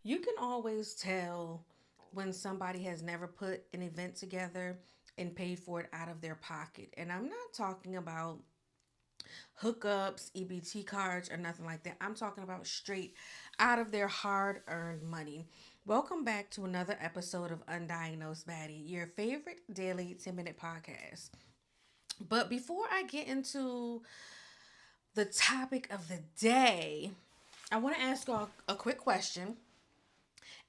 You can always tell when somebody has never put an event together and paid for it out of their pocket. And I'm not talking about hookups, EBT cards, or nothing like that. I'm talking about straight out of their hard earned money. Welcome back to another episode of Undiagnosed Baddie, your favorite daily 10-minute podcast. But before I get into the topic of the day, I want to ask y'all a quick question.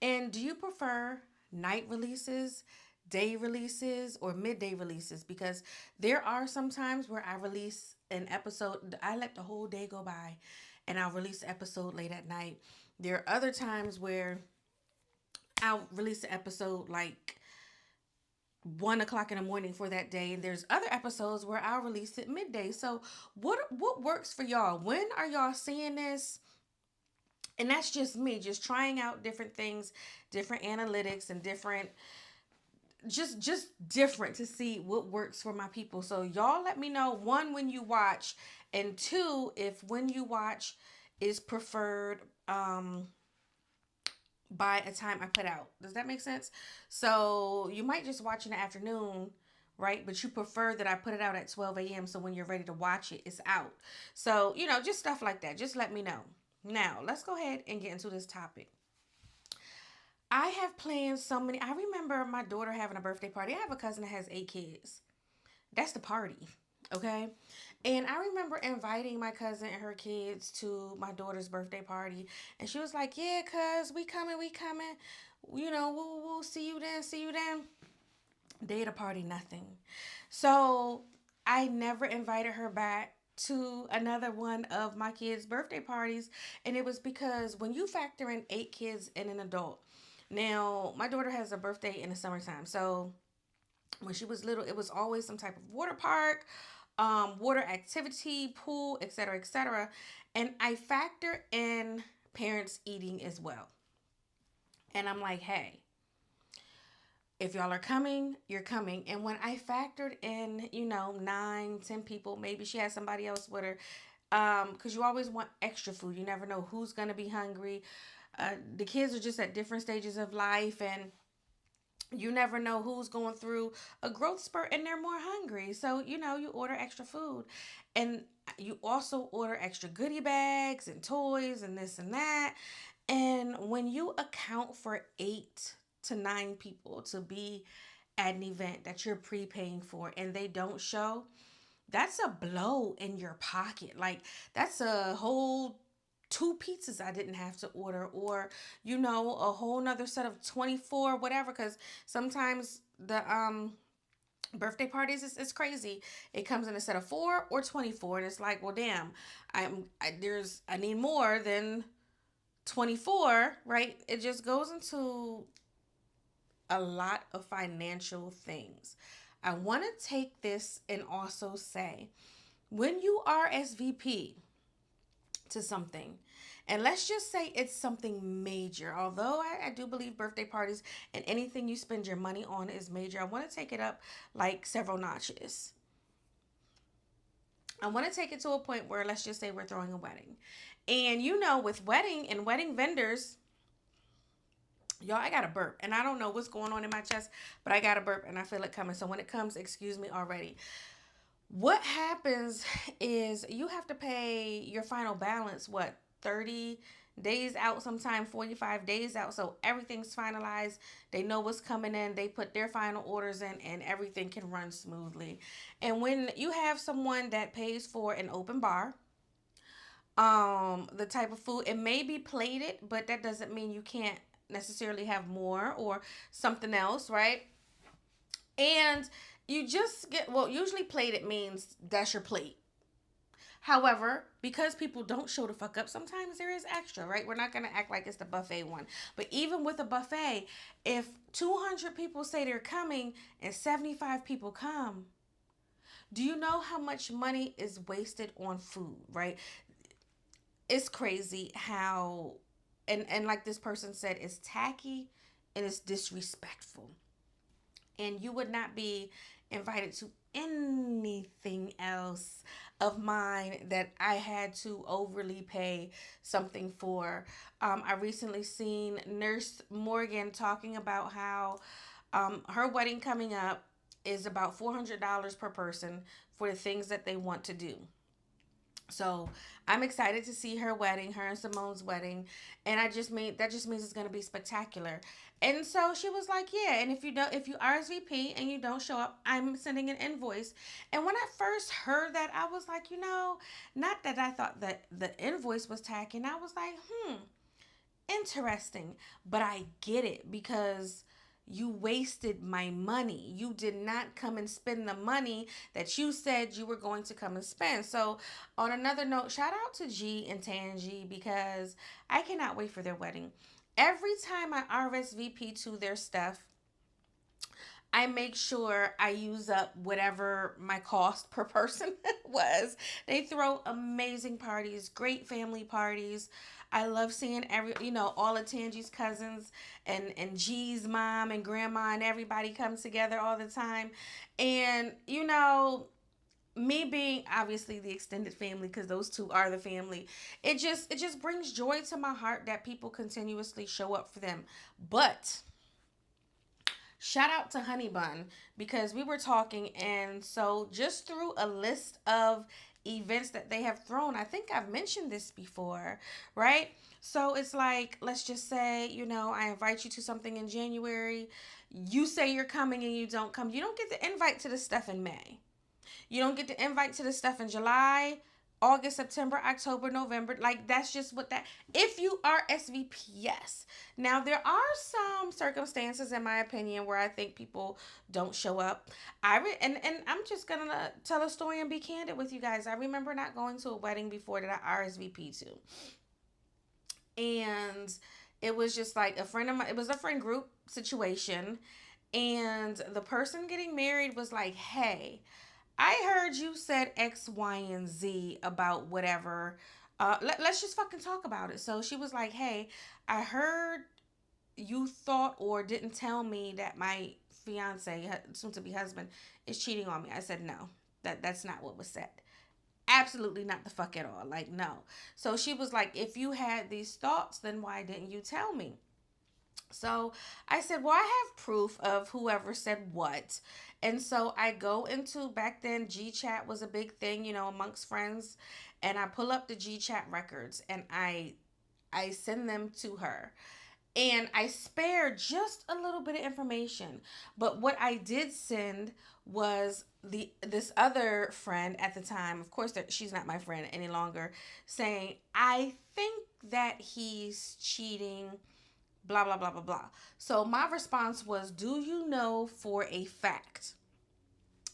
And do you prefer night releases, day releases, or midday releases? Because there are some times where I release an episode, I let the whole day go by and I'll release an episode late at night. There are other times where I'll release an episode like 1 o'clock in the morning for that day, and there's other episodes where I'll release it midday. So what works for y'all? When are y'all seeing this? And that's just me, just trying out different things, different analytics, and different just different to see what works for my people. So y'all let me know, one, when you watch, and two, if when you watch is preferred by a time I put out. Does that make sense? So you might just watch in the afternoon, right? But you prefer that I put it out at 12 a.m. so when you're ready to watch it, it's out. So, just stuff like that. Just let me know. Now, let's go ahead and get into this topic. I have planned so many. I remember my daughter having a birthday party. I have a cousin that has 8 kids. That's the party, okay? And I remember inviting my cousin and her kids to my daughter's birthday party. And she was like, yeah, cuz we coming, we coming. We'll see you then, see you then. Day of the party, nothing. So I never invited her back to another one of my kids' birthday parties. And it was because when you factor in 8 kids and an adult, now my daughter has a birthday in the summertime. So when she was little, it was always some type of water park, water activity, pool, etc., etc. And I factor in parents eating as well. And I'm like, hey, if y'all are coming, you're coming. And when I factored in, 9, 10 people, maybe she had somebody else with her, because you always want extra food. You never know who's gonna be hungry. The kids are just at different stages of life, and you never know who's going through a growth spurt and they're more hungry. So, you order extra food. And you also order extra goodie bags and toys and this and that. And when you account for 8 to 9 people to be at an event that you're prepaying for and they don't show, that's a blow in your pocket. Like, that's a whole 2 pizzas I didn't have to order, or a whole nother set of 24, whatever. Because sometimes the birthday parties is crazy. It comes in a set of 4 or 24, and it's like, well, damn, I need more than 24, right? It just goes into a lot of financial things. I want to take this and also say, when you RSVP to something, and let's just say it's something major, although I do believe birthday parties and anything you spend your money on is major, I want to take it up like several notches. I want to take it to a point where, let's just say we're throwing a wedding. And with wedding and wedding vendors, y'all, I got a burp. And I don't know what's going on in my chest, but I got a burp and I feel it coming. So when it comes, excuse me already. What happens is you have to pay your final balance, 30 days out, sometime 45 days out. So everything's finalized. They know what's coming in. They put their final orders in and everything can run smoothly. And when you have someone that pays for an open bar, the type of food, it may be plated, but that doesn't mean you can't necessarily have more or something else, right? And you just get, well, usually plated means that's your plate. However, because people don't show the fuck up, sometimes there is extra, right? We're not going to act like it's the buffet one. But even with a buffet, if 200 people say they're coming and 75 people come, do you know how much money is wasted on food, right? It's crazy how, and like this person said, it's tacky and it's disrespectful. And you would not be invited to anything else of mine that I had to overly pay something for. I recently seen Nurse Morgan talking about how her wedding coming up is about $400 per person for the things that they want to do. So I'm excited to see her wedding, her and Simone's wedding, and I just mean that just means it's gonna be spectacular. And so she was like, "Yeah, and if you RSVP and you don't show up, I'm sending an invoice." And when I first heard that, I was like, not that I thought that the invoice was tacky, and I was like, interesting, but I get it because you wasted my money. You did not come and spend the money that you said you were going to come and spend. So, on another note, shout out to G and Tangi because I cannot wait for their wedding. Every time I RSVP to their stuff, I make sure I use up whatever my cost per person was. They throw amazing parties, great family parties. I love seeing all of Tangi's cousins and G's mom and grandma and everybody come together all the time. And me being obviously the extended family because those two are the family, it just brings joy to my heart that people continuously show up for them. But shout out to Honey Bun because we were talking, and so just through a list of events that they have thrown, I think I've mentioned this before, right? So it's like, let's just say, I invite you to something in January. You say you're coming and you don't come. You don't get the invite to the stuff in May. You don't get the invite to the stuff in July, August, September, October, November. Like that's just what that. If you are SVP, yes. Now there are some circumstances, in my opinion, where I think people don't show up. And I'm just gonna tell a story and be candid with you guys. I remember not going to a wedding before that I RSVP to, and it was just like a friend of mine. It was a friend group situation, and the person getting married was like, "Hey, I heard you said X, Y, and Z about whatever. Let's just fucking talk about it." So she was like, "Hey, I heard you thought or didn't tell me that my fiance, soon to be husband, is cheating on me." I said, "No, that's not what was said. Absolutely not the fuck at all. Like, no." So she was like, "If you had these thoughts, then why didn't you tell me?" So I said, "Well, I have proof of whoever said what." And so I go into, back then, G Chat was a big thing, amongst friends. And I pull up the G Chat records and I send them to her. And I spare just a little bit of information. But what I did send was this other friend at the time, of course she's not my friend any longer, saying, "I think that he's cheating, blah blah blah blah blah." So my response was, "Do you know for a fact?"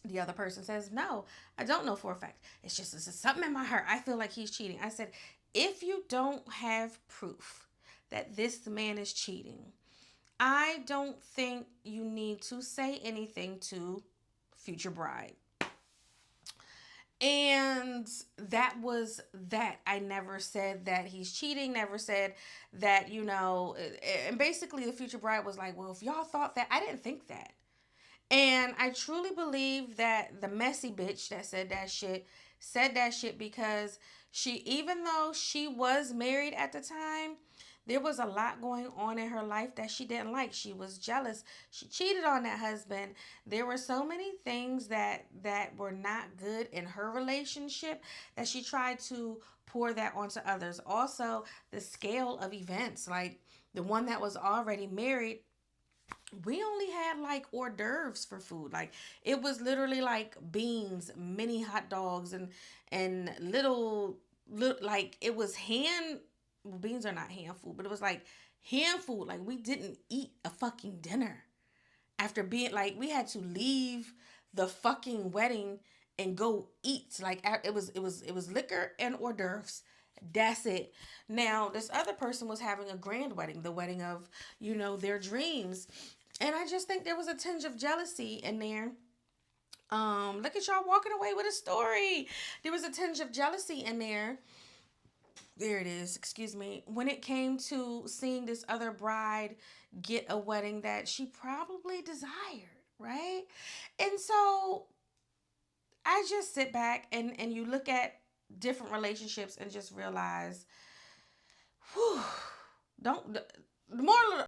The other person says, "No, I don't know for a fact. It's just something in my heart. I feel like he's cheating." I said, "If you don't have proof that this man is cheating, I don't think you need to say anything to future bride." And that was that. I never said that he's cheating, never said that, and basically the future bride was like, "Well, if y'all thought that, I didn't think that." And I truly believe that the messy bitch that said that shit because even though she was married at the time, there was a lot going on in her life that she didn't like. She was jealous. She cheated on that husband. There were so many things that were not good in her relationship that she tried to pour that onto others. Also, the scale of events, like the one that was already married, we only had like hors d'oeuvres for food. Like it was literally like beans, mini hot dogs, and little like it was hand. Well, beans are not hand food, but it was like hand food. Like we didn't eat a fucking dinner after being like we had to leave the fucking wedding and go eat. Like it was liquor and hors d'oeuvres. That's it. Now this other person was having a grand wedding, the wedding of their dreams, and I just think there was a tinge of jealousy in there. Look at y'all walking away with a story. There was a tinge of jealousy in there. There it is. Excuse me. When it came to seeing this other bride get a wedding that she probably desired, right? And so I just sit back and you look at different relationships and just realize, whew, don't, the moral